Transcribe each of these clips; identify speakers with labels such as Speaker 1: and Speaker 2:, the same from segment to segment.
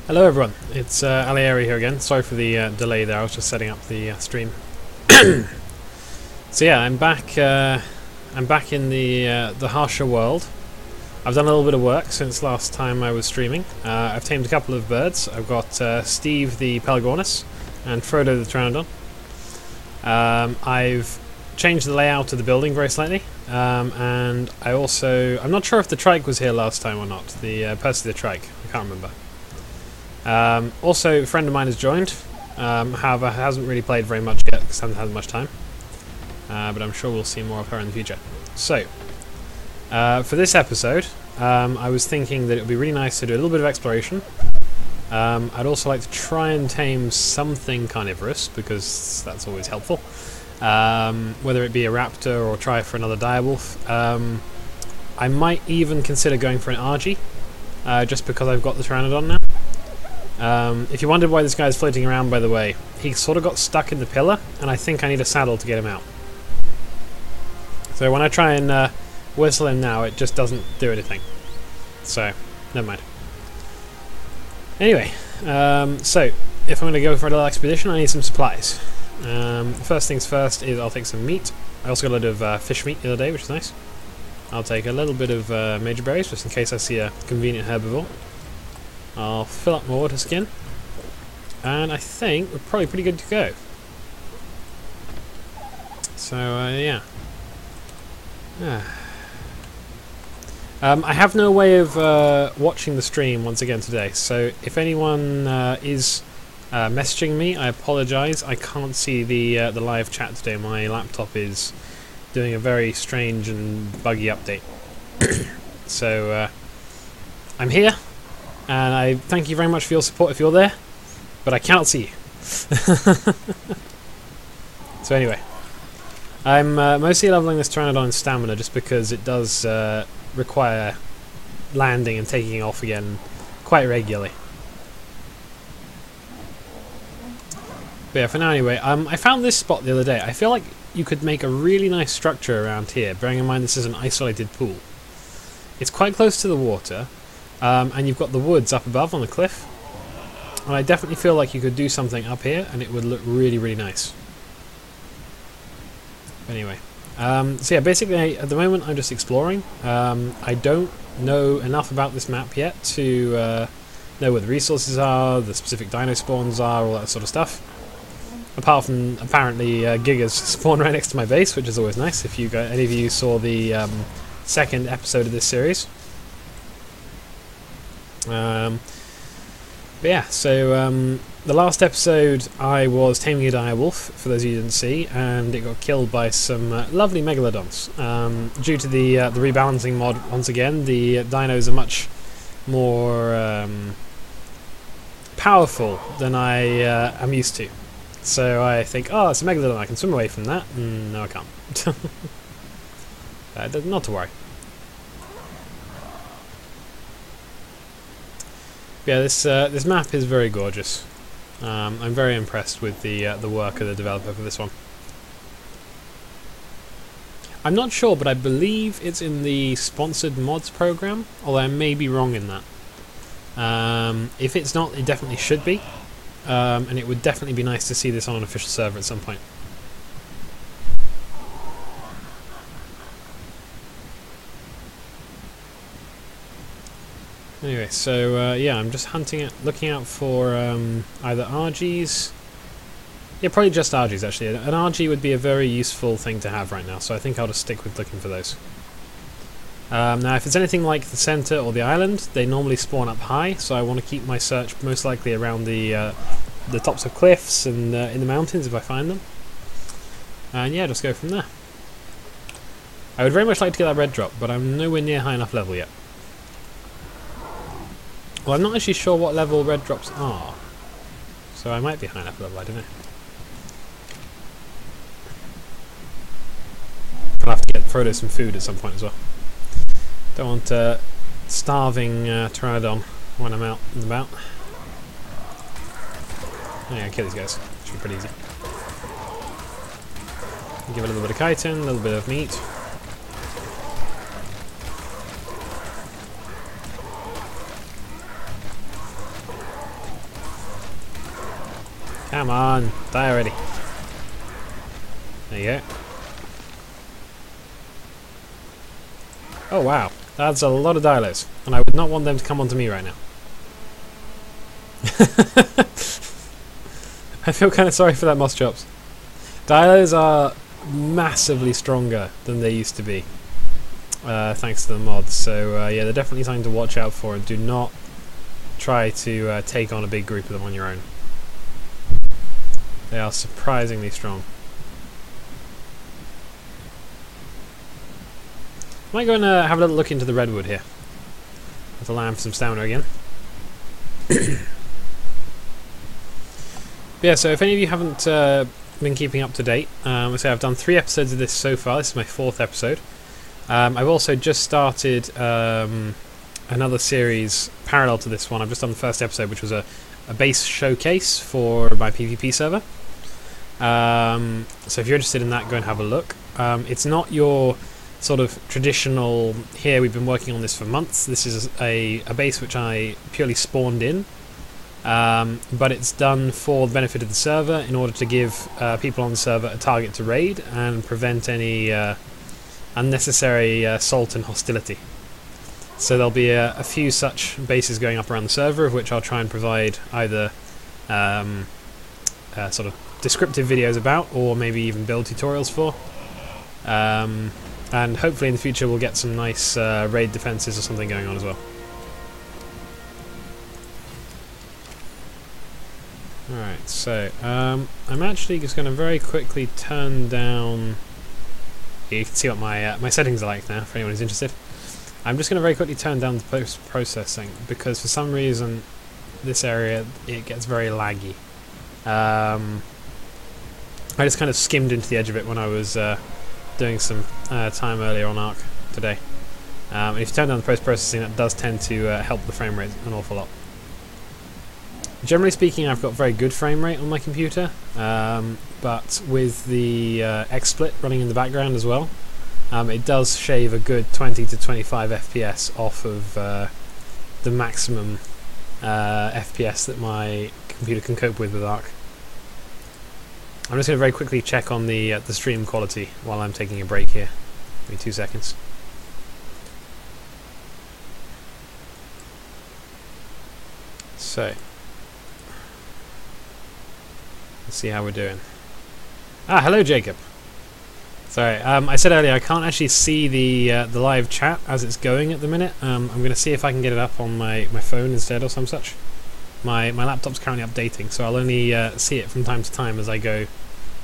Speaker 1: Hello everyone, it's Alieri here again. Sorry for the delay there, I was just setting up the stream. So yeah, I'm back in the harsher world. I've done a little bit of work since last time I was streaming. I've tamed a couple of birds. I've got Steve the Pelagornis and Frodo the Pteranodon. I've changed the layout of the building very slightly, and I'm not sure if the trike was here last time or not, the Percy the Trike, I can't remember. Also, a friend of mine has joined, however hasn't really played very much yet because I haven't had much time, but I'm sure we'll see more of her in the future. So, for this episode, I was thinking that it would be really nice to do a little bit of exploration. I'd also like to try and tame something carnivorous, because that's always helpful, whether it be a raptor or try for another direwolf. I might even consider going for an RG, just because I've got the Pteranodon now. If you wondered why this guy's floating around, by the way, he sort of got stuck in the pillar, and I think I need a saddle to get him out. So when I try and whistle him now, it just doesn't do anything. So, never mind. Anyway, so if I'm going to go for a little expedition, I need some supplies. First things first is I'll take some meat. I also got a load of fish meat the other day, which is nice. I'll take a little bit of major berries, just in case I see a convenient herbivore. I'll fill up my water skin, and I think we're probably pretty good to go. So, yeah. I have no way of watching the stream once again today, so if anyone is messaging me, I apologise. I can't see the live chat today. My laptop is doing a very strange and buggy update. So, I'm here. And I thank you very much for your support if you're there, but I cannot see you. So anyway, I'm mostly leveling this Pteranodon in stamina just because it does require landing and taking off again quite regularly. But yeah, for now anyway, I found this spot the other day. I feel like you could make a really nice structure around here, bearing in mind this is an isolated pool. It's quite close to the water. And you've got the woods up above on the cliff, and I definitely feel like you could do something up here and it would look really, really nice. Anyway, so yeah, basically at the moment I'm just exploring. I don't know enough about this map yet to know where the resources are, the specific dino spawns are, all that sort of stuff. Apart from apparently Gigas spawn right next to my base, which is always nice. If any of you saw the second episode of this series. But yeah, so the last episode I was taming a direwolf, for those of you who didn't see, and it got killed by some lovely megalodons. Due to the rebalancing mod, once again, the dinos are much more powerful than I am used to. So I think, oh, it's a megalodon, I can swim away from that. No, I can't. Not to worry. Yeah, this map is very gorgeous. I'm very impressed with the work of the developer for this one. I'm not sure, but I believe it's in the sponsored mods program, although I may be wrong in that. If it's not, it definitely should be, and it would definitely be nice to see this on an official server at some point. Anyway, so yeah, I'm just looking out for either RGs. Yeah, probably just RGs actually. An RG would be a very useful thing to have right now, so I think I'll just stick with looking for those. Now, if it's anything like the center or the island, they normally spawn up high, so I want to keep my search most likely around the tops of cliffs and in the mountains if I find them. And yeah, just go from there. I would very much like to get that red drop, but I'm nowhere near high enough level yet. Well, I'm not actually sure what level red drops are, so I might be high enough level, I don't know. I'll have to get Frodo some food at some point as well. Don't want a starving Pteranodon when I'm out and about. Oh yeah, kill these guys. Should be pretty easy. Give it a little bit of chitin, a little bit of meat. Come on, die already. There you go. Oh wow, that's a lot of dilos, and I would not want them to come onto me right now. I feel kind of sorry for that moss chops. Dilos are massively stronger than they used to be, thanks to the mods. So yeah, they're definitely something to watch out for, and do not try to take on a big group of them on your own. They are surprisingly strong. I might go and have a little look into the redwood here. Have to land for some stamina again. Yeah, so if any of you haven't been keeping up to date, so I've done 3 episodes of this so far. This is my 4th episode. I've also just started another series parallel to this one. I've just done the first episode, which was a base showcase for my PvP server. So if you're interested in that, go and have a look. It's not your sort of traditional, here we've been working on this for months. This is a base which I purely spawned in, but it's done for the benefit of the server in order to give people on the server a target to raid and prevent any unnecessary assault and hostility. So there'll be a few such bases going up around the server, of which I'll try and provide either sort of descriptive videos about, or maybe even build tutorials for. And hopefully in the future we'll get some nice raid defences or something going on as well. Alright, so I'm actually just going to very quickly turn down... You can see what my settings are like now, for anyone who's interested. I'm just going to very quickly turn down the post-processing, because for some reason this area, it gets very laggy. I just kind of skimmed into the edge of it when I was doing some time earlier on ARK today. And if you turn down the post-processing, that does tend to help the frame rate an awful lot. Generally speaking, I've got very good frame rate on my computer, but with the XSplit running in the background as well, it does shave a good 20 to 25 FPS off of the maximum FPS that my computer can cope with ARK. I'm just going to very quickly check on the stream quality while I'm taking a break here. Give me 2 seconds. So, let's see how we're doing. Ah, hello Jacob. Sorry, I said earlier I can't actually see the live chat as it's going at the minute. I'm going to see if I can get it up on my phone instead or some such. My laptop's currently updating, so I'll only see it from time to time as I go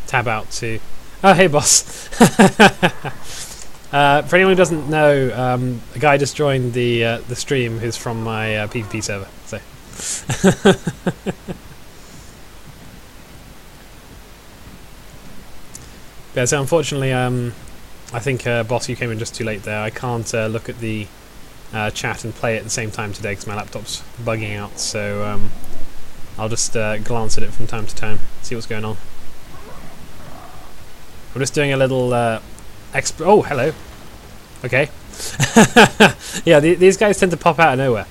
Speaker 1: tab out to... Oh, hey boss! For anyone who doesn't know, a guy just joined the stream who's from my PvP server. So. Yeah, so unfortunately, I think boss, you came in just too late there. I can't look at the chat and play at the same time today because my laptop's bugging out. So I'll just glance at it from time to time, see what's going on. I'm just doing a little oh, hello. Okay. Yeah, these guys tend to pop out of nowhere.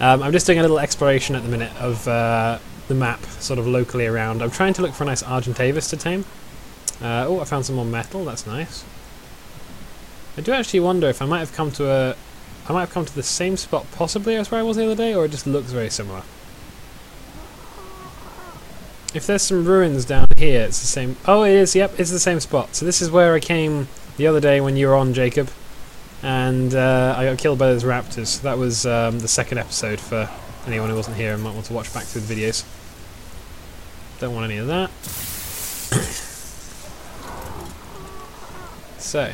Speaker 1: I'm just doing a little exploration at the minute of the map, sort of locally around. I'm trying to look for a nice Argentavis to tame. Oh, I found some more metal. That's nice. I do actually wonder if I might have come to the same spot possibly as where I was the other day, or it just looks very similar. If there's some ruins down here, it's the same... Oh, it is, yep, it's the same spot. So this is where I came the other day when you were on, Jacob. And I got killed by those raptors. That was the second episode for anyone who wasn't here and might want to watch back through the videos. Don't want any of that. So...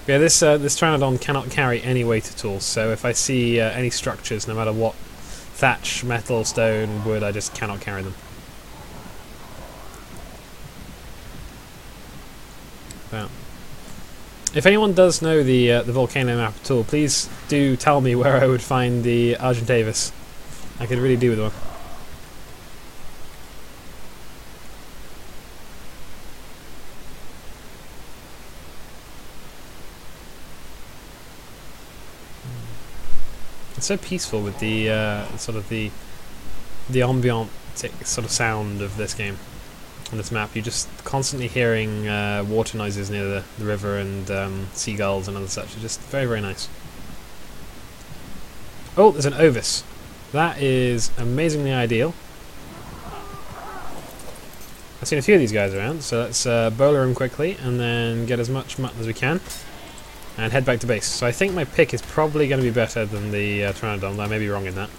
Speaker 1: Yeah, this Pteranodon cannot carry any weight at all, so if I see any structures, no matter what, thatch, metal, stone, wood, I just cannot carry them. Wow. If anyone does know the volcano map at all, please do tell me where I would find the Argentavis. I could really do with one. It's so peaceful with the sort of the ambient sort of sound of this game. On this map, you're just constantly hearing water noises near the river and seagulls and other such. It's just very, very nice. Oh, there's an ovis. That is amazingly ideal. I've seen a few of these guys around, so let's bowler them quickly and then get as much mutton as we can and head back to base. So I think my pick is probably going to be better than the Pteranodon, though I may be wrong in that.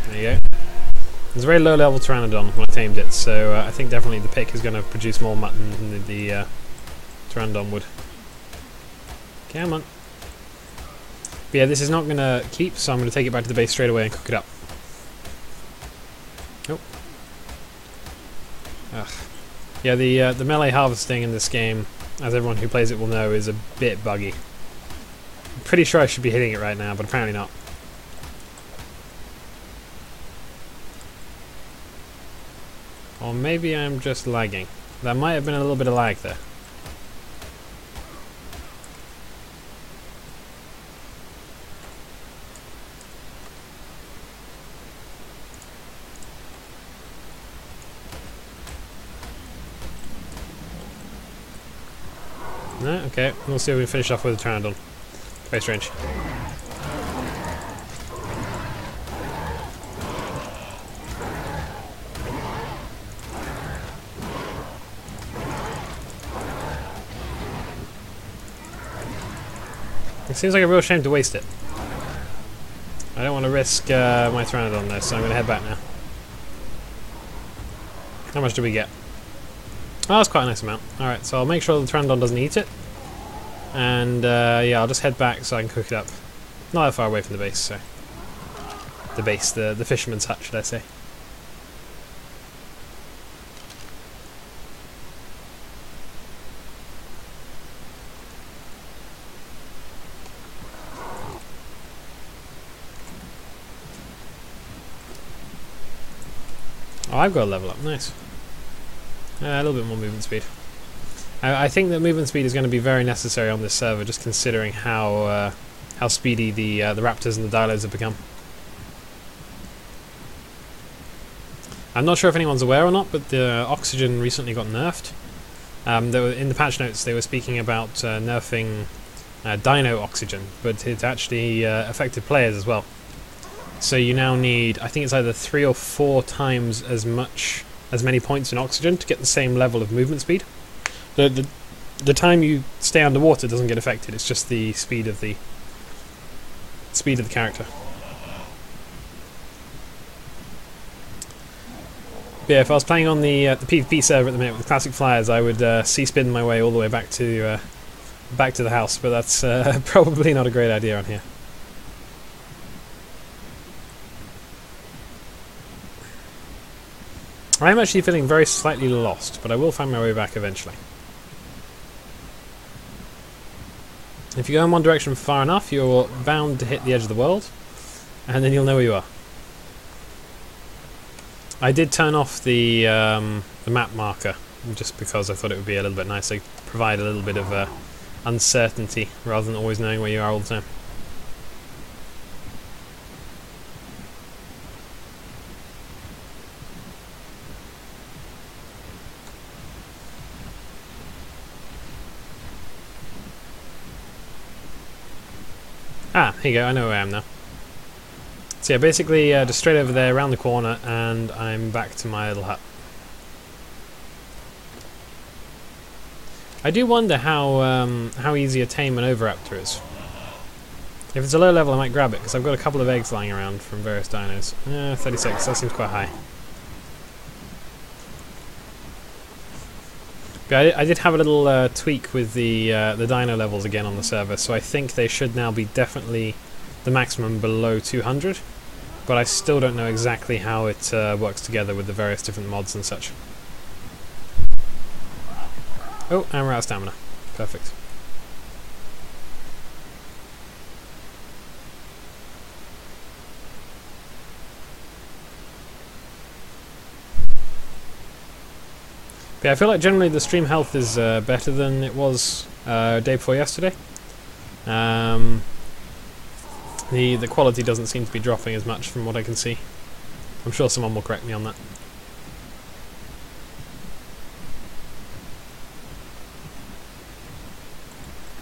Speaker 1: There you go. It's a very low level Pteranodon when I tamed it, so I think definitely the pick is going to produce more mutton than the Pteranodon would. Come on. But yeah, this is not going to keep, so I'm going to take it back to the base straight away and cook it up. Oh. Ugh. Yeah, the melee harvesting in this game, as everyone who plays it will know, is a bit buggy. I'm pretty sure I should be hitting it right now, but apparently not. Or maybe I'm just lagging. There might have been a little bit of lag there. No? Okay, we'll see if we can finish off with the Pteranodon. Base range. It seems like a real shame to waste it. I don't want to risk my Pteranodon though, so I'm going to head back now. How much do we get? Oh, that's quite a nice amount. Alright, so I'll make sure the Pteranodon doesn't eat it. And yeah, I'll just head back so I can cook it up. Not that far away from the base, so... The base, the fisherman's hut, should I say. Oh, I've got a level up, nice. A little bit more movement speed. I think that movement speed is going to be very necessary on this server, just considering how speedy the raptors and the dilos have become. I'm not sure if anyone's aware or not, but the oxygen recently got nerfed. In the patch notes they were speaking about nerfing dino oxygen, but it actually affected players as well. So you now need, I think it's either 3 or 4 times as many points in oxygen to get the same level of movement speed. The time you stay underwater doesn't get affected. It's just the speed of the character. But yeah, if I was playing on the PvP server at the minute with the classic flyers, I would C-spin my way all the way back to the house. But that's probably not a great idea on here. I am actually feeling very slightly lost, but I will find my way back eventually. If you go in one direction far enough, you're bound to hit the edge of the world, and then you'll know where you are. I did turn off the map marker, just because I thought it would be a little bit nice to provide a little bit of uncertainty, rather than always knowing where you are all the time. Ah, here you go, I know where I am now. So yeah, basically just straight over there, around the corner, and I'm back to my little hut. I do wonder how easy a tame an Oviraptor is. If it's a low level I might grab it, because I've got a couple of eggs lying around from various dinos. 36, that seems quite high. But I did have a little tweak with the dino levels again on the server, so I think they should now be definitely the maximum below 200, but I still don't know exactly how it works together with the various different mods and such. Oh, and we're out of stamina. Perfect. But yeah, I feel like generally the stream health is better than it was day before yesterday. The quality doesn't seem to be dropping as much from what I can see. I'm sure someone will correct me on that.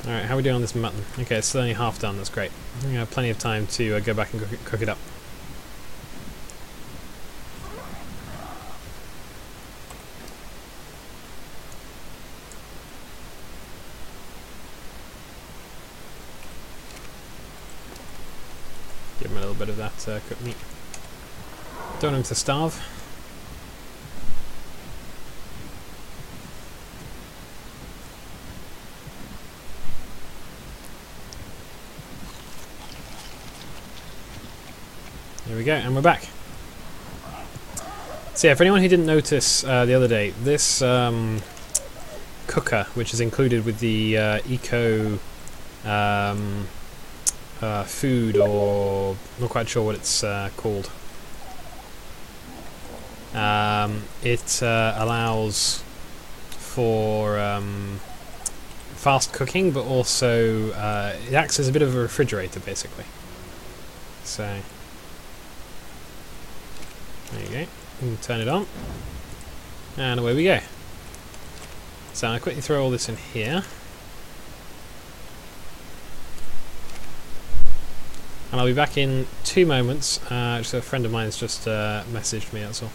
Speaker 1: Alright, how are we doing on this mutton? Okay, it's still only half done, that's great. I think I have plenty of time to go back and cook it up. Give him a little bit of that cooked meat. Don't want him to starve. There we go, and we're back. So yeah, for anyone who didn't notice the other day, this cooker, which is included with the eco food, or not quite sure what it's called. It allows for fast cooking, but also it acts as a bit of a refrigerator, basically. So there you go. You can turn it on, and away we go. So I'll quickly throw all this in here. And I'll be back in 2 moments. Just a friend of mine's just messaged me, that's all.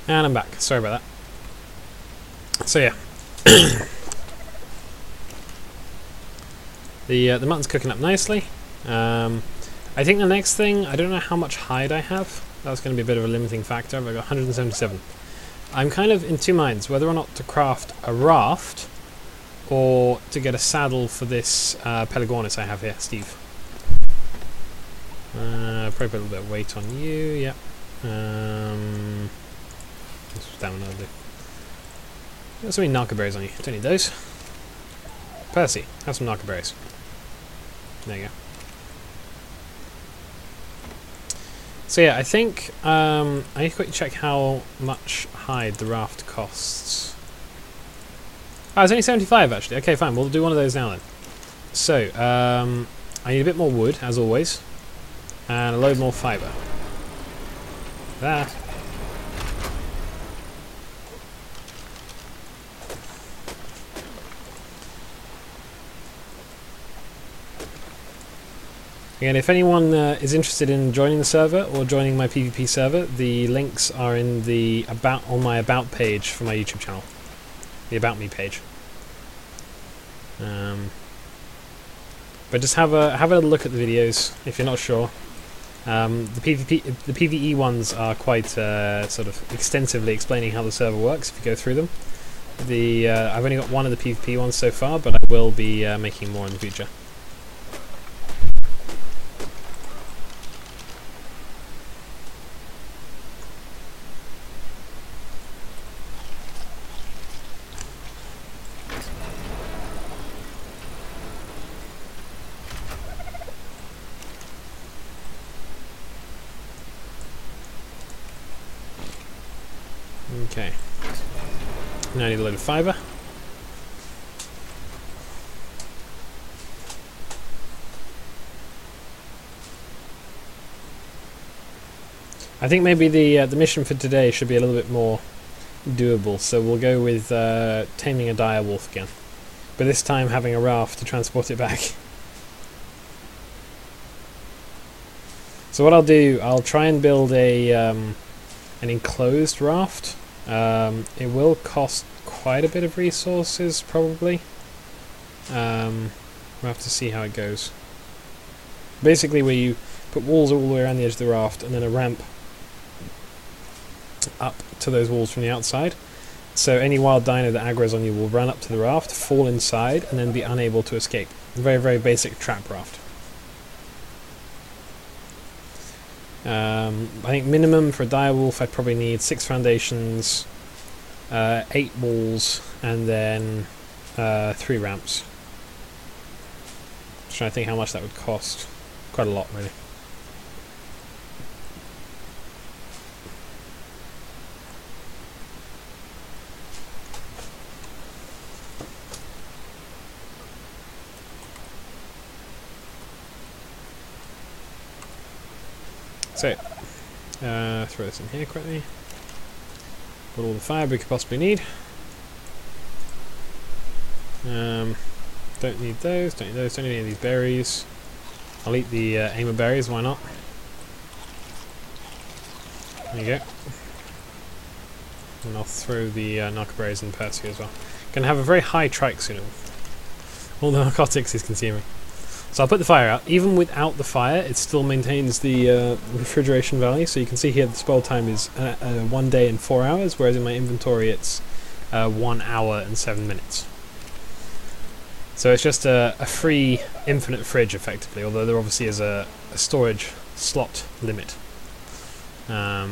Speaker 1: And I'm back. Sorry about that. So yeah, the mutton's cooking up nicely. I think the next thing, I don't know how much hide I have. That's going to be a bit of a limiting factor. I've got 177. I'm kind of in two minds whether or not to craft a raft or to get a saddle for this Pelagornis I have here, Steve. Probably put a little bit of weight on you. Yep. Stamina will do. Got so many narco berries on you. Don't need those. Percy, have some narco berries. There you go. So yeah, I think I need to quickly check how much hide the raft costs. Oh, it's only 75 actually. Okay, fine. We'll do one of those now then. So I need a bit more wood, as always, and a load more fibre. There. Again, if anyone is interested in joining the server or joining my PvP server, the links are in the on my about page for my YouTube channel, the About Me page. But just have a look at the videos if you're not sure. The PvE ones are quite sort of extensively explaining how the server works if you go through them. I've only got one of the PvP ones so far, but I will be making more in the future. Okay, now I need a load of fibre. I think maybe the mission for today should be a little bit more doable, so we'll go with taming a dire wolf again, but this time having a raft to transport it back. So what I'll do, I'll try and build an enclosed raft. It will cost quite a bit of resources, probably. We'll have to see how it goes. Basically, where you put walls all the way around the edge of the raft, and then a ramp up to those walls from the outside, So any wild dino that aggroes on you will run up to the raft, fall inside, and then be unable to escape. Very, very basic trap raft. I think minimum for a direwolf I'd probably need 6 foundations, 8 walls, and then 3 ramps. Just trying to think how much that would cost. Quite a lot, really. So, throw this in here quickly. Put all the fire we could possibly need. Don't need those, don't need those, don't need any of these berries. I'll eat the aimer berries, why not? There you go. And I'll throw the narco berries in Percy as well. Gonna have a very high trike soon. All the narcotics is consuming. So I'll put the fire out. Even without the fire, it still maintains the refrigeration value. So you can see here the spoil time is 1 day and 4 hours, whereas in my inventory it's 1 hour and 7 minutes. So it's just a free infinite fridge, effectively, although there obviously is a storage slot limit. But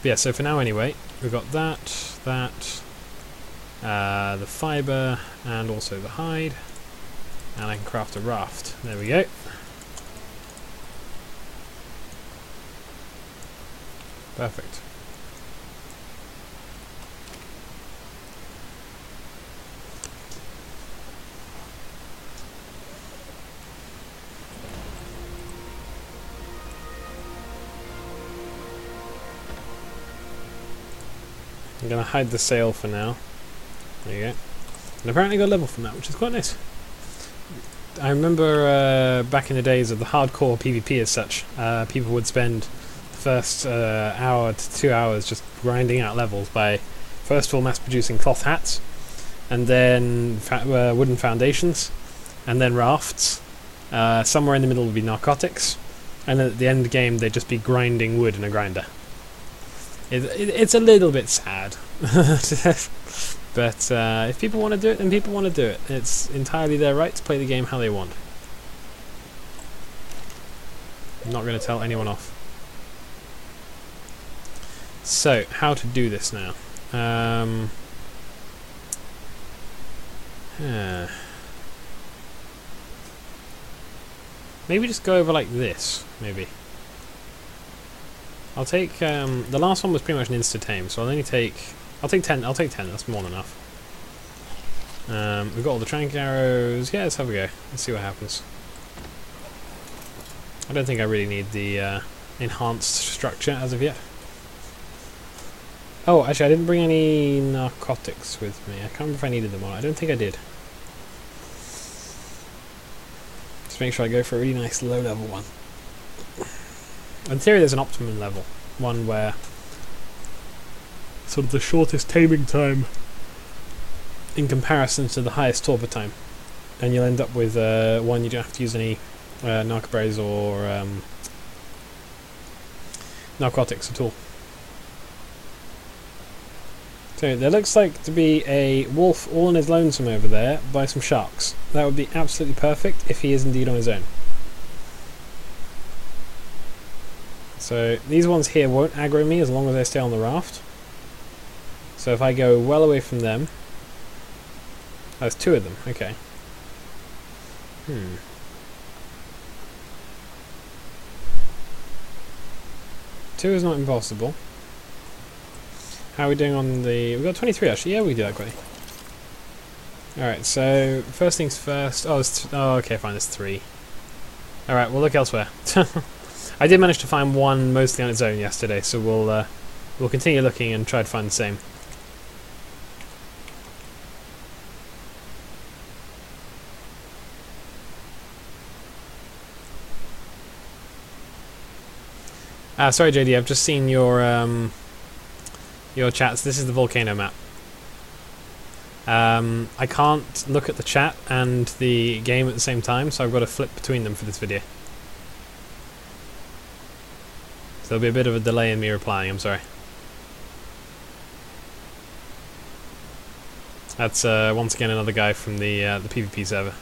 Speaker 1: yeah, so for now anyway, we've got that, the fibre, and also the hide. And I can craft a raft. There we go. Perfect. I'm going to hide the sail for now. There you go. And apparently got a level from that, which is quite nice. I remember back in the days of the hardcore PvP as such, people would spend the first hour to 2 hours just grinding out levels by first of all mass producing cloth hats, and then wooden foundations, and then rafts. Somewhere in the middle would be narcotics, and then at the end of the game they'd just be grinding wood in a grinder. It's a little bit sad. But if people want to do it, then people want to do it. It's entirely their right to play the game how they want. I'm not going to tell anyone off. So, how to do this now? Maybe just go over like this, maybe. I'll take, the last one was pretty much an insta-tame, so I'll take 10, that's more than enough. We've got all the trank arrows, yeah, let's have a go, let's see what happens. I don't think I really need the enhanced structure as of yet. Oh, actually I didn't bring any narcotics with me, I can't remember if I needed them or not, I don't think I did. Just make sure I go for a really nice low level one. In theory there's an optimum level, one where sort of the shortest taming time in comparison to the highest torpor time, and you'll end up with one you don't have to use any narco berries or narcotics at all. So there looks like to be a wolf all on his lonesome over there by some sharks. That would be absolutely perfect if he is indeed on his own. So these ones here won't aggro me as long as I stay on the raft. So if I go well away from them... Oh, there's 2 of them, okay. 2 is not impossible. How are we doing on the... We've got 23 actually, yeah we can do that quickly. Alright, so first things first... Oh, okay, fine, there's 3. Alright, we'll look elsewhere. I did manage to find one mostly on its own yesterday, so we'll continue looking and try to find the same. Sorry JD, I've just seen your chats. This is the volcano map. I can't look at the chat and the game at the same time, so I've got to flip between them for this video. So there'll be a bit of a delay in me replying, I'm sorry. That's once again another guy from the PvP server.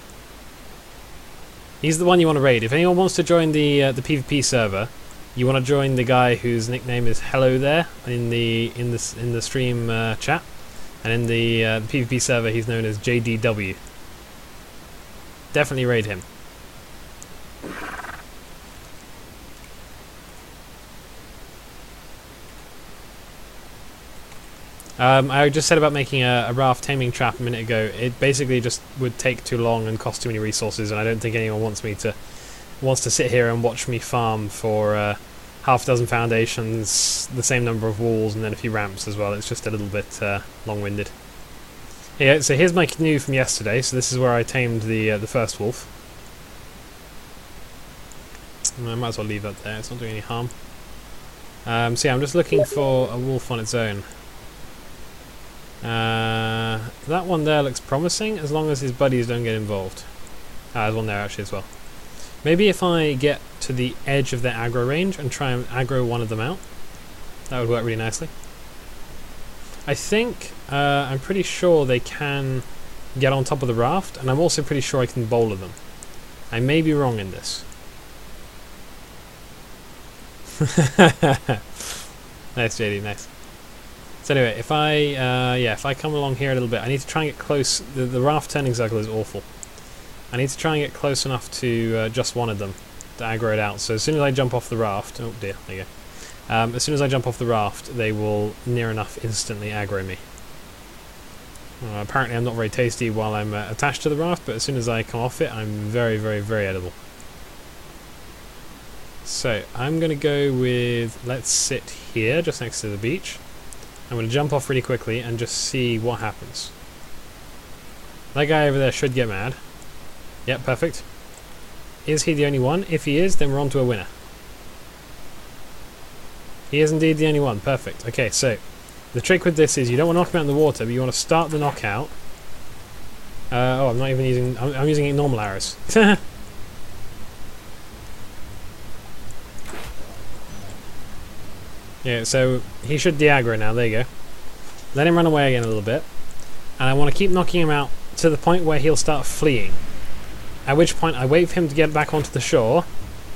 Speaker 1: He's the one you want to raid. If anyone wants to join the PvP server, you want to join the guy whose nickname is Hello There in the stream chat, and in the PvP server he's known as JDW. Definitely raid him. I just said about making a raft taming trap a minute ago. It basically just would take too long and cost too many resources, and I don't think anyone wants to sit here and watch me farm for half a dozen foundations, the same number of walls, and then a few ramps as well. It's just a little bit long-winded. Yeah, so here's my canoe from yesterday. So this is where I tamed the first wolf. I might as well leave that there. It's not doing any harm. So yeah, I'm just looking for a wolf on its own. That one there looks promising, as long as his buddies don't get involved. There's one there actually as well. Maybe if I get to the edge of their aggro range and try and aggro one of them out, that would work really nicely. I think, I'm pretty sure they can get on top of the raft, and I'm also pretty sure I can bowler them. I may be wrong in this. Nice, JD, nice. So anyway, if I come along here a little bit, I need to try and get close. The raft turning circle is awful. I need to try and get close enough to just one of them to aggro it out. So as soon as I jump off the raft, oh dear, there you go. As soon as I jump off the raft, they will near enough instantly aggro me. Apparently I'm not very tasty while I'm attached to the raft, but as soon as I come off it, I'm very, very, very edible. So I'm going to go with, let's sit here just next to the beach. I'm going to jump off really quickly and just see what happens. That guy over there should get mad. Yep, perfect. Is he the only one? If he is, then we're on to a winner. He is indeed the only one. Perfect. Okay, so the trick with this is you don't want to knock him out in the water, but you want to start the knockout. Oh, I'm not even using... I'm using normal arrows. Yeah, so he should de-aggro now, there you go. Let him run away again a little bit. And I want to keep knocking him out to the point where he'll start fleeing. At which point I wait for him to get back onto the shore,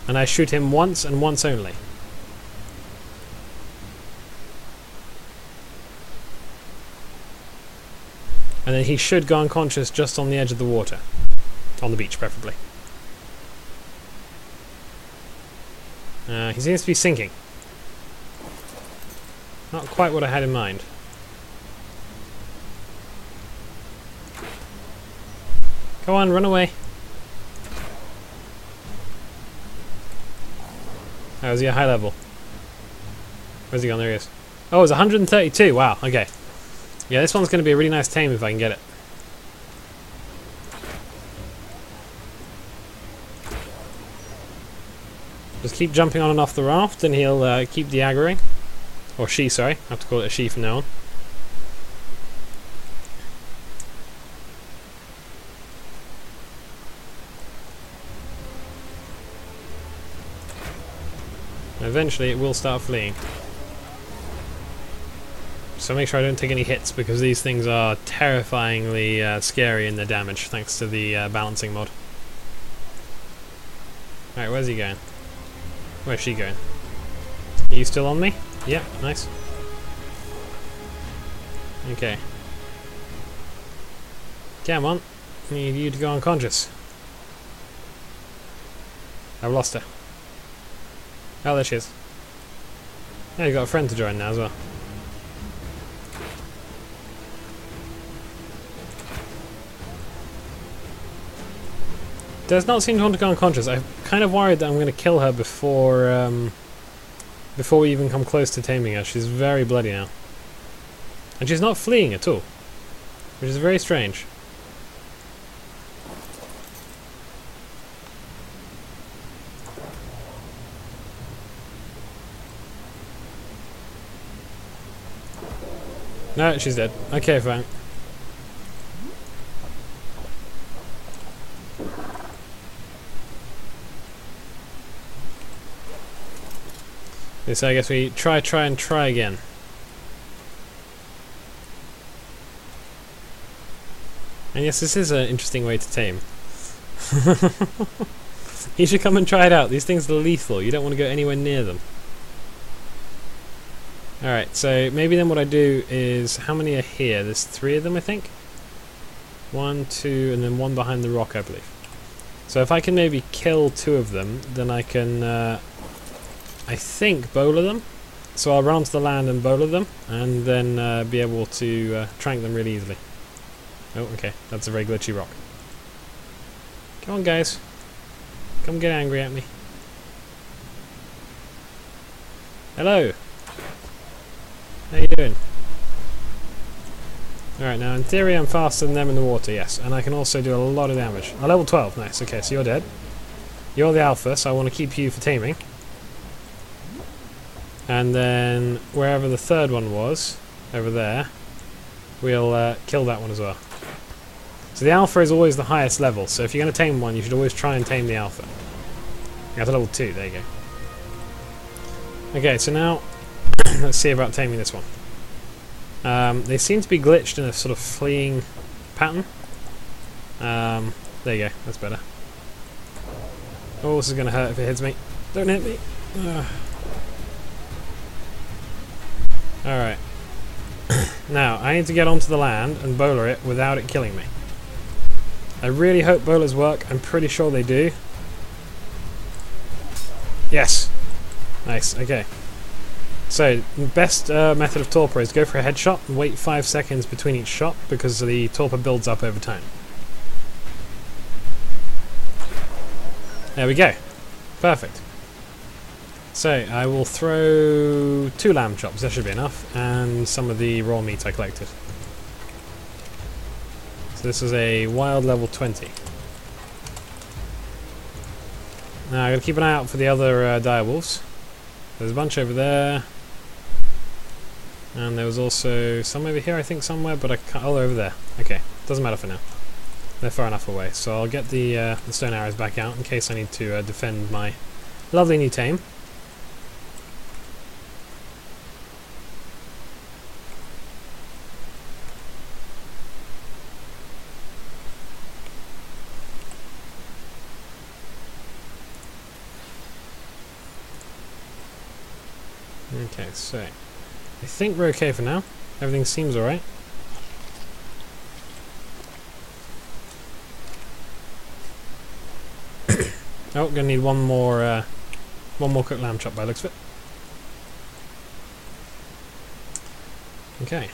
Speaker 1: and I shoot him once and once only. And then he should go unconscious just on the edge of the water. On the beach, preferably. He seems to be sinking. Not quite what I had in mind. Go on, run away. Oh, is he a high level? Where's he gone? There he is. Oh, it's 132. Wow, okay. Yeah, this one's going to be a really nice tame if I can get it. Just keep jumping on and off the raft and he'll keep de-aggroing. Or she, sorry. I have to call it a she from now on. And eventually it will start fleeing. So make sure I don't take any hits, because these things are terrifyingly scary in their damage, thanks to the balancing mod. Alright, where's he going? Where's she going? Are you still on me? Yeah, nice. Okay. Come on. I need you to go unconscious. I've lost her. Oh, there she is. Yeah, you've got a friend to join now as well. Does not seem to want to go unconscious. I'm kind of worried that I'm going to kill her before we even come close to taming her. She's very bloody now. And she's not fleeing at all, which is very strange. No, she's dead. Okay, fine. So I guess we try again. And yes, this is an interesting way to tame. You should come and try it out. These things are lethal. You don't want to go anywhere near them. Alright, so maybe then what I do is... How many are here? There's 3 of them, I think. 1, 2, and then 1 behind the rock, I believe. So if I can maybe kill 2 of them, then I can, I think, bowler them. So I'll run onto the land and bowler them, and then be able to trank them really easily. Oh, okay, that's a very glitchy rock. Come on, guys. Come get angry at me. Hello. How you doing? Alright, now in theory I'm faster than them in the water, yes. And I can also do a lot of damage. Oh, level 12, nice. Okay, so you're dead. You're the alpha, so I want to keep you for taming. And then, wherever the 3rd one was, over there, we'll kill that one as well. So the alpha is always the highest level, so if you're going to tame one, you should always try and tame the alpha. That's level 2, there you go. Okay, so now, let's see about taming this one. They seem to be glitched in a sort of fleeing pattern. There you go, that's better. Oh, this is going to hurt if it hits me. Don't hit me. Alright. Now, I need to get onto the land and bowler it without it killing me. I really hope bowlers work. I'm pretty sure they do. Yes! Nice, okay. So, the best method of torpor is go for a headshot and wait 5 seconds between each shot because the torpor builds up over time. There we go. Perfect. So, I will throw 2 lamb chops, that should be enough, and some of the raw meat I collected. So this is a wild level 20. Now, I've got to keep an eye out for the other direwolves. There's a bunch over there. And there was also some over here, I think, somewhere, but I can't... Oh, they're over there. Okay, doesn't matter for now. They're far enough away. So I'll get the stone arrows back out in case I need to defend my lovely new tame. Okay, so I think we're okay for now. Everything seems alright. Oh, gonna need one more cooked lamb chop by the looks of it. Okay.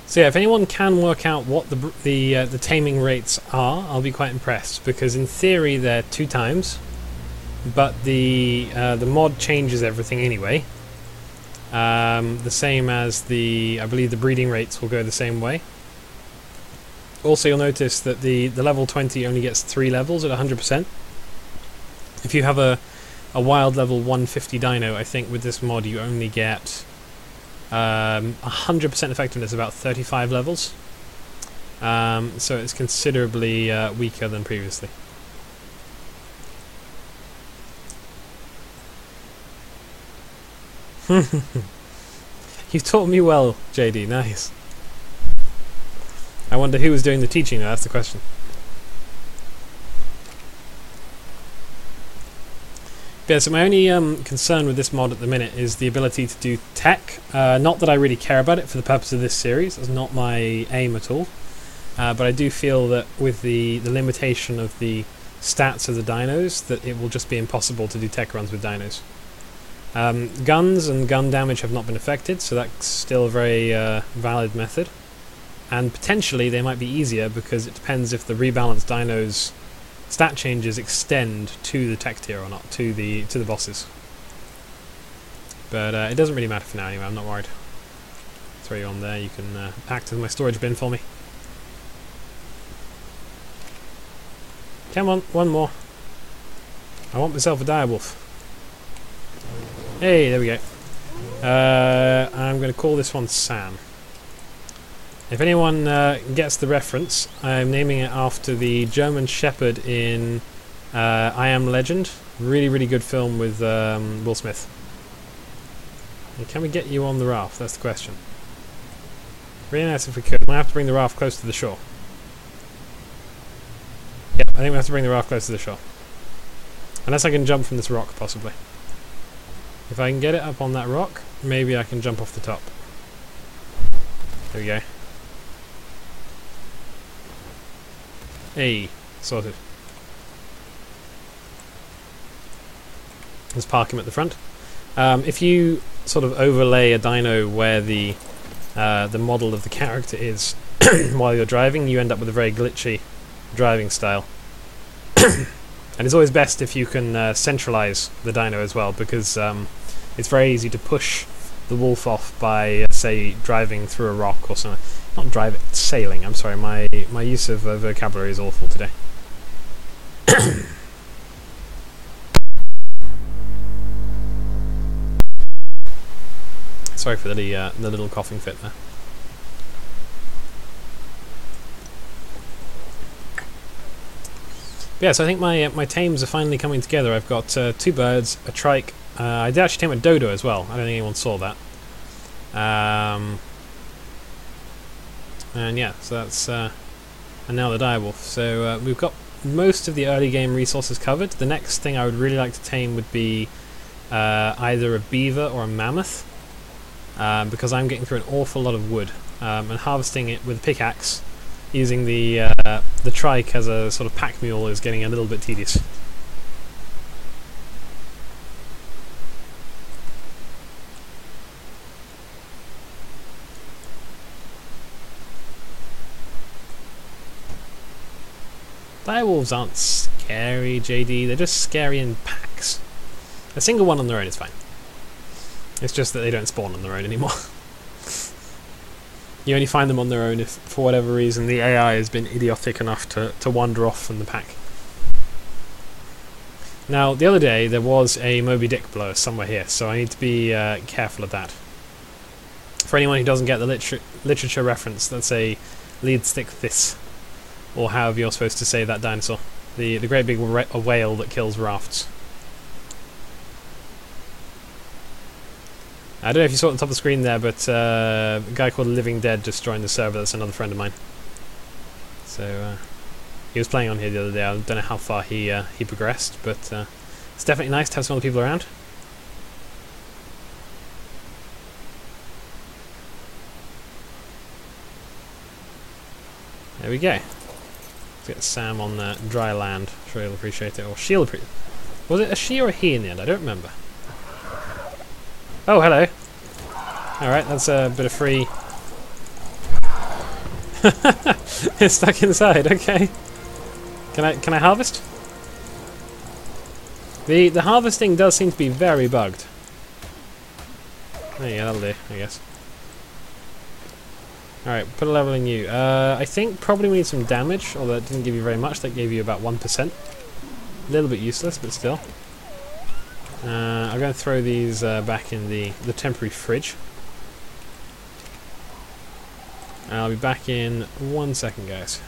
Speaker 1: So yeah, if anyone can work out what the taming rates are, I'll be quite impressed, because in theory they're 2 times, but the mod changes everything anyway. The same as I believe the breeding rates will go the same way. Also, you'll notice that the level 20 only gets 3 levels at 100%. If you have a wild level 150 dino, I think with this mod you only get 100% effectiveness, about 35 levels. So it's considerably weaker than previously. You taught me well, JD, nice. I wonder who was doing the teaching though, that's the question. Yeah, so my only concern with this mod at the minute is the ability to do tech. Not that I really care about it for the purpose of this series, it's not my aim at all. But I do feel that with the limitation of the stats of the dinos, that it will just be impossible to do tech runs with dinos. Guns and gun damage have not been affected, so that's still a very valid method. And potentially they might be easier because it depends if the rebalanced dinos' stat changes extend to the tech tier or not, to the bosses. But it doesn't really matter for now anyway, I'm not worried. Throw you on there, you can act as my storage bin for me. Come on, one more. I want myself a direwolf. Hey, there we go. I'm going to call this one Sam. If anyone gets the reference, I'm naming it after the German Shepherd in I Am Legend. Really, really good film with Will Smith. And can we get you on the raft? That's the question. Really nice if we could. Might have to bring the raft close to the shore. I think we have to bring the raft close to the shore. Unless I can jump from this rock, possibly. If I can get it up on that rock, maybe I can jump off the top. There we go. Hey, sorted. Let's park him at the front. If you sort of overlay a dyno where the model of the character is while you're driving, you end up with a very glitchy driving style. And it's always best if you can centralize the dyno as well, because it's very easy to push the wolf off by, say, driving through a rock or something. Not drive it, sailing. I'm sorry, my use of vocabulary is awful today. Sorry for the little coughing fit there. But yeah, so I think my tames are finally coming together. I've got 2 birds, a trike. I did actually tame a dodo as well. I don't think anyone saw that. And yeah, so that's and now the direwolf. So we've got most of the early game resources covered. The next thing I would really like to tame would be either a beaver or a mammoth, because I'm getting through an awful lot of wood and harvesting it with a pickaxe using the trike as a sort of pack mule is getting a little bit tedious. Direwolves aren't scary, JD. They're just scary in packs. A single one on their own is fine. It's just that they don't spawn on their own anymore. You only find them on their own if, for whatever reason, the AI has been idiotic enough to wander off from the pack. Now, the other day there was a Moby Dick blower somewhere here, so I need to be careful of that. For anyone who doesn't get the literature reference, that's a lead stick this, or however you're supposed to say that dinosaur. The great big whale that kills rafts. I don't know if you saw at the top of the screen there, but a guy called Living Dead just joined the server. That's another friend of mine. So he was playing on here the other day. I don't know how far he progressed, but it's definitely nice to have some other people around. There we go. Let's get Sam on dry land. I'm sure he'll appreciate it. Or she'll appreciate it. Was it a she or a he in the end? I don't remember. Oh, hello. Alright, that's a bit of free... It's stuck inside, okay. Can I harvest? The harvesting does seem to be very bugged. There you go, that'll do, I guess. Alright, put a level in you. I think probably we need some damage, although it didn't give you very much. That gave you about 1%. A little bit useless, but still. I'm going to throw these back in the temporary fridge. I'll be back in 1 second, guys.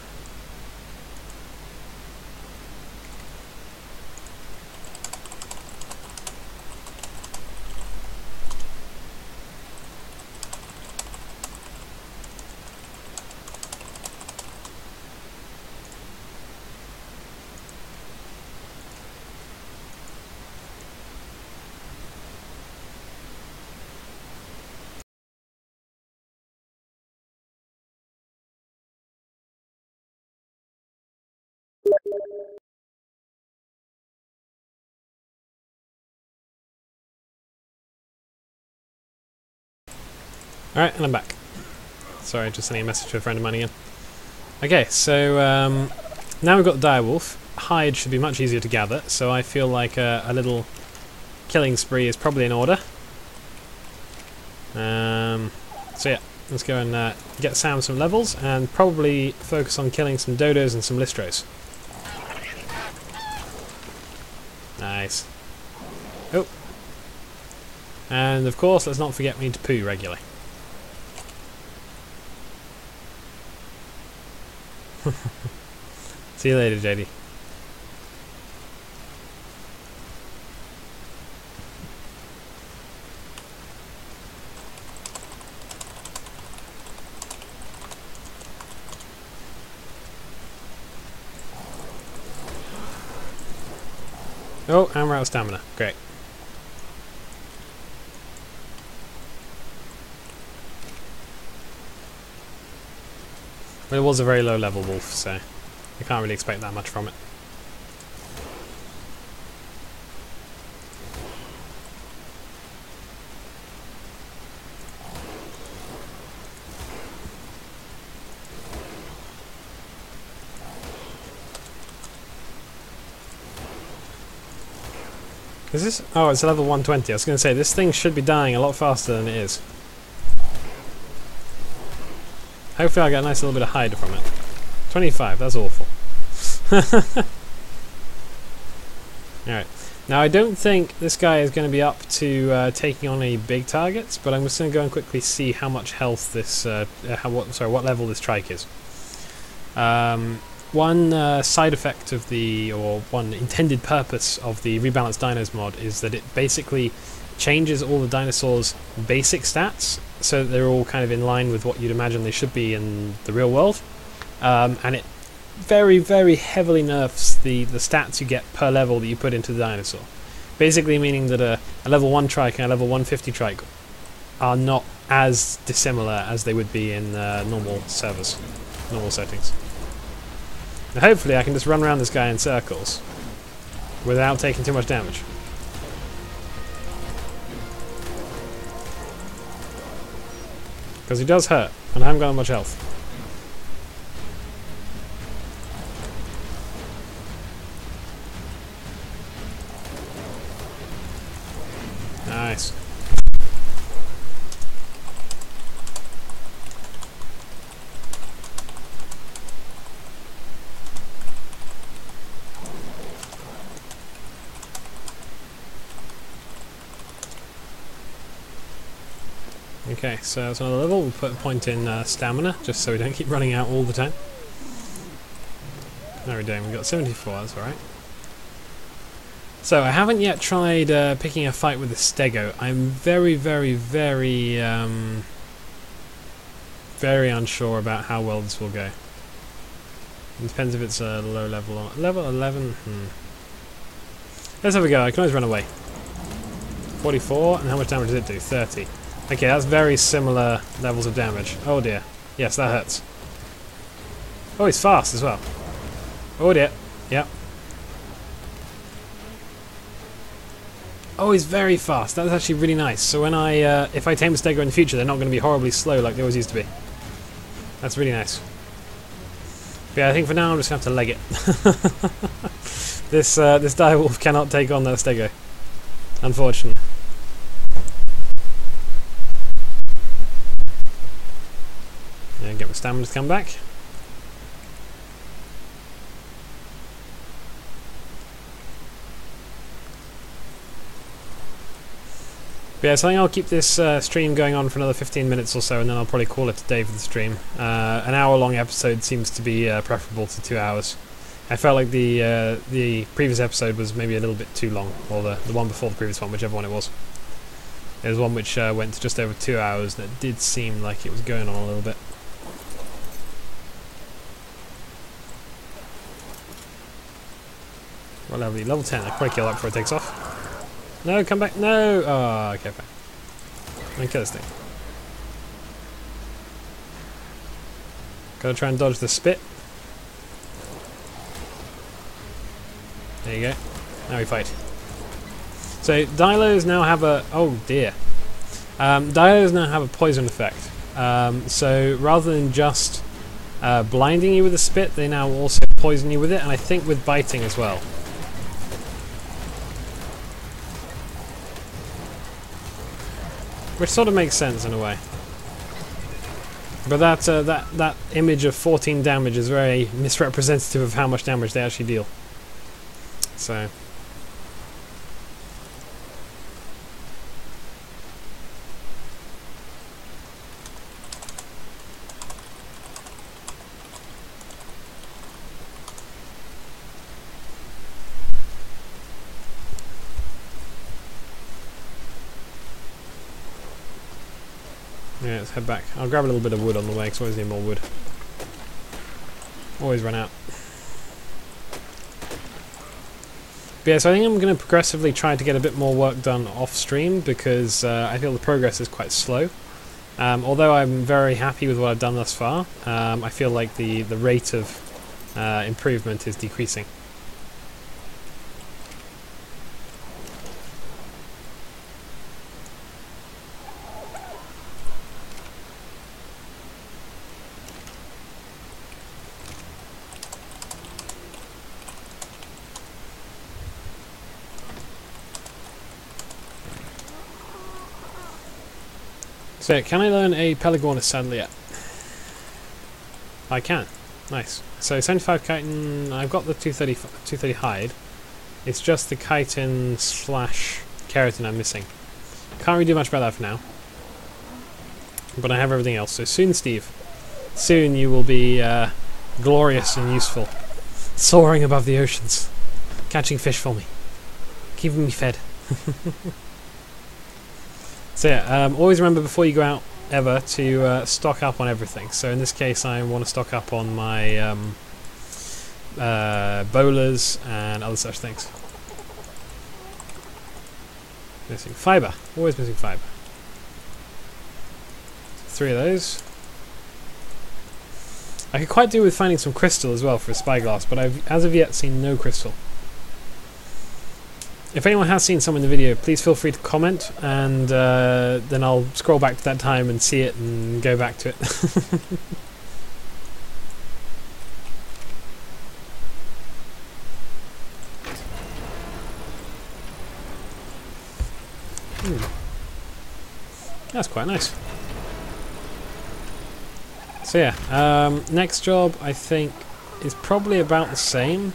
Speaker 1: Alright, and I'm back. Sorry, just sending a message to a friend of mine again. Okay, so now we've got the direwolf. Hide should be much easier to gather, so I feel like a little killing spree is probably in order. So yeah, let's go and get Sam some levels, and probably focus on killing some dodos and some listros. Nice. Oh. And of course, let's not forget we need to poo regularly. See you later, JD. Oh, and we're out of stamina. Great. But it was a very low level wolf, so you can't really expect that much from it. Is this? Oh, it's a level 120. I was going to say, this thing should be dying a lot faster than it is. Hopefully I'll get a nice little bit of hide from it. 25, that's awful. Alright. Now I don't think this guy is going to be up to taking on any big targets, but I'm just going to go and quickly see how much health this, what level this trike is. One side effect of or one intended purpose of the Rebalanced Dinos mod is that it basically changes all the dinosaurs' basic stats so that they're all kind of in line with what you'd imagine they should be in the real world. And it very, very heavily nerfs the stats you get per level that you put into the dinosaur. Basically meaning that a level 1 trike and a level 150 trike are not as dissimilar as they would be in normal servers, normal settings. Now hopefully I can just run around this guy in circles without taking too much damage. Because he does hurt, and I haven't got that much health. Nice. Okay, so that's another level. We'll put a point in stamina, just so we don't keep running out all the time. How are we doing? We've got 74, that's alright. So, I haven't yet tried picking a fight with the Stego. I'm very, very, very, very unsure about how well this will go. It depends if it's a low level or... Level 11? Let's have a go. I can always run away. 44, and how much damage does it do? 30. Okay, that's very similar levels of damage. Oh dear. Yes, that hurts. Oh, he's fast as well. Oh dear. Yep. Oh, he's very fast. That's actually really nice. So when if I tame a Stego in the future, they're not going to be horribly slow like they always used to be. That's really nice. But yeah, I think for now I'm just going to have to leg it. This direwolf cannot take on that Stego, unfortunately. Yeah, get my stamina to come back. But yeah, so I think I'll keep this stream going on for another 15 minutes or so, and then I'll probably call it a day for the stream. An hour-long episode seems to be preferable to 2 hours. I felt like the previous episode was maybe a little bit too long, or the one before the previous one, whichever one it was. There was one which went to just over 2 hours, and it did seem like it was going on a little bit. What level are you? Level 10. I'll probably kill that before it takes off. No, come back. No! Oh, okay, fine. I'm gonna kill this thing. Gotta try and dodge the spit. There you go. Now we fight. So, Dilos now have a... Oh, dear. Dilos now have a poison effect. So, rather than just blinding you with a spit, they now also poison you with it, and I think with biting as well. Which sort of makes sense in a way. But that image of 14 damage is very misrepresentative of how much damage they actually deal. So... Yeah, let's head back. I'll grab a little bit of wood on the way, because I always need more wood. Always run out. But yeah, so I think I'm going to progressively try to get a bit more work done off stream because I feel the progress is quite slow. Although I'm very happy with what I've done thus far, I feel like the rate of improvement is decreasing. So, can I learn a Pelagornis saddle yet? I can. Nice. So, 75 chitin, I've got the 230 hide. It's just the chitin / keratin I'm missing. Can't really do much about that for now. But I have everything else. So soon, Steve. Soon you will be glorious and useful. Soaring above the oceans. Catching fish for me. Keeping me fed. So yeah, always remember before you go out ever to stock up on everything. So in this case I want to stock up on my bowlers and other such things. Missing fibre. Always missing fibre. 3 of those. I could quite do with finding some crystal as well for a spyglass, but I've as of yet seen no crystal. If anyone has seen some in the video, please feel free to comment, and then I'll scroll back to that time and see it and go back to it. That's quite nice. So yeah, next job I think is probably about the same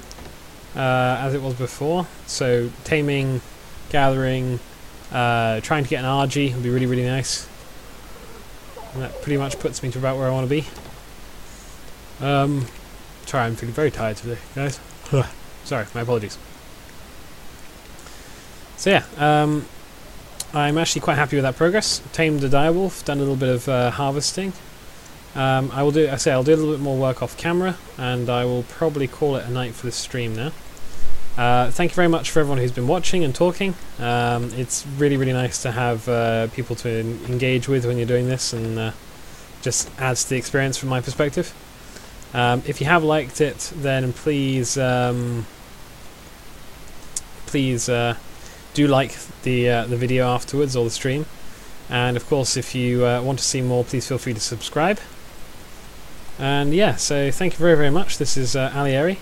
Speaker 1: as it was before. So taming, gathering, trying to get an RG would be really, really nice. And that pretty much puts me to about where I want to be. Sorry, I'm feeling very tired today, guys. Sorry, my apologies. So yeah, I'm actually quite happy with that progress. Tamed a direwolf, done a little bit of harvesting. I'll do a little bit more work off camera, and I will probably call it a night for this stream now. Thank you very much for everyone who's been watching and talking. It's really, really nice to have people to engage with when you're doing this, and just adds to the experience from my perspective. If you have liked it, then please do like the video afterwards, or the stream. And of course, if you want to see more, please feel free to subscribe. And yeah, so thank you very, very much. This is Alieri.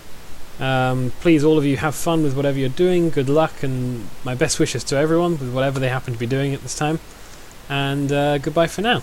Speaker 1: Please, all of you, have fun with whatever you're doing. Good luck, and my best wishes to everyone with whatever they happen to be doing at this time. And goodbye for now.